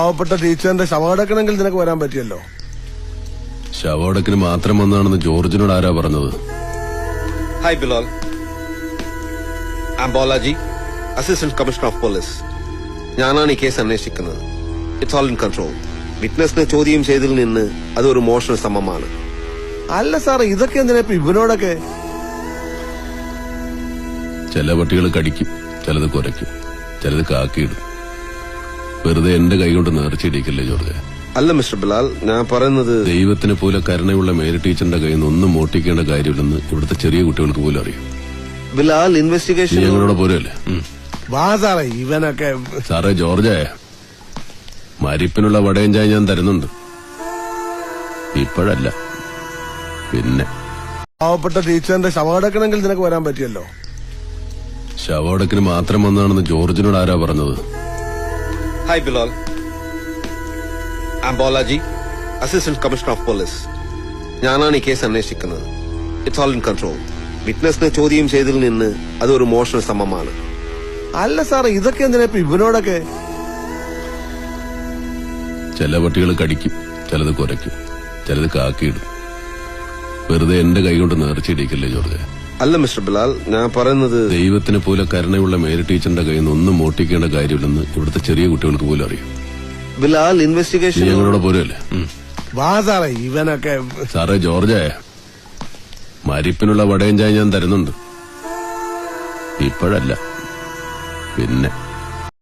പാവപ്പെട്ട ടീച്ചറിന്റെ ശവടക്കണമെങ്കിൽ നിനക്ക് വരാൻ പറ്റിയല്ലോ. ശവടക്കിന് മാത്രം വന്നാണെന്ന് ജോർജിനോട് ആരാ പറഞ്ഞത്? Hi Bilal, I'm Balaji, assistant commissioner of police. ഞാനാണ് ഈ കേസ് അന്വേഷിക്കുന്നത്. It's all in control. വിറ്റ്നസിനെ ചോദ്യം ചെയ്തതിൽ നിന്ന് അതൊരു മോഷണ ശ്രമമാണ്. അല്ല സാറേ, ഇതൊക്കെ എന്തിനാ ഇപ്പൊ ഇവനോടൊക്കെ? ചില പട്ടികൾ കടിക്കും, ചിലത് കുരയ്ക്കും, ചിലത് കാക്കിയിടും. വെറുതെ എന്റെ കൈകൊണ്ട് നേർച്ചയിടിക്കല്ലേ ജോർജ്. അല്ല മിസ്റ്റർ ബിലാൽ, ഞാൻ പറയുന്നത് ദൈവത്തിനെ പോലെ കരുണയുള്ള മേരി ടീച്ചറിന്റെ കയ്യിൽ നിന്ന് ഒന്നും മോട്ടിക്കേണ്ട കാര്യമില്ലെന്ന് ഇവിടുത്തെ ചെറിയ കുട്ടികൾക്ക് പോലും അറിയാം. ബിലാൽ, ഇൻവെസ്റ്റിഗേഷൻ ഞങ്ങളോട് പോരല്ലേ? വാ സാറേ, ഇവനൊക്കെ. സാറേ ജോർജേ, മരിപ്പിനുള്ള വടയും ചായ ഞാൻ തരുന്നുണ്ട്. ഇപ്പോഴല്ല, പിന്നെ. പാവപ്പെട്ട ടീച്ചറിന്റെ ശവടക്കണമെങ്കിൽ നിനക്ക് വരാൻ പറ്റിയല്ലോ. ശവടക്കിന് മാത്രം വന്നാണെന്ന് ജോർജിനോട് ആരാ പറഞ്ഞത്? Hi Bilal, I'm Balaji, assistant commissioner of police. ഞാനാണ് ഈ കേസ് അന്വേഷിക്കുന്നത്. It's all in control. വിറ്റ്നസിനെ ചോദ്യം ചെയ്തതിൽ നിന്ന് അതൊരു മോഷണ ശ്രമമാണ്. അല്ല സാറേ, ഇതൊക്കെ എന്തിനാ ഇപ്പൊ ഇവനോടൊക്കെ? ചില പട്ടികൾ കടിക്കും, ചിലത് കുരയ്ക്കും, ചിലത് കാക്കിയിടും. വെറുതെ എന്റെ കൈകൊണ്ട് നേർച്ചയിടിക്കല്ലേ ജോർജ്. അല്ല മിസ്റ്റർ ബിലാൽ, ഞാൻ പറയുന്നത് ദൈവത്തിനെ പോലെ കരുണയുള്ള മേരി ടീച്ചറിന്റെ കയ്യിൽ നിന്ന് ഒന്നും മോട്ടിക്കേണ്ട കാര്യമില്ലെന്ന് ഇവിടുത്തെ ചെറിയ കുട്ടികൾക്ക് പോലും അറിയാം. ബിലാൽ, ഇൻവെസ്റ്റിഗേഷൻ ഞങ്ങളോട് പോരല്ലേ? വാ സാറേ, ഇവനൊക്കെ. സാറേ ജോർജേ, മരിപ്പിനുള്ള വടയും ചായ ഞാൻ തരുന്നുണ്ട്. ഇപ്പോഴല്ല, പിന്നെ.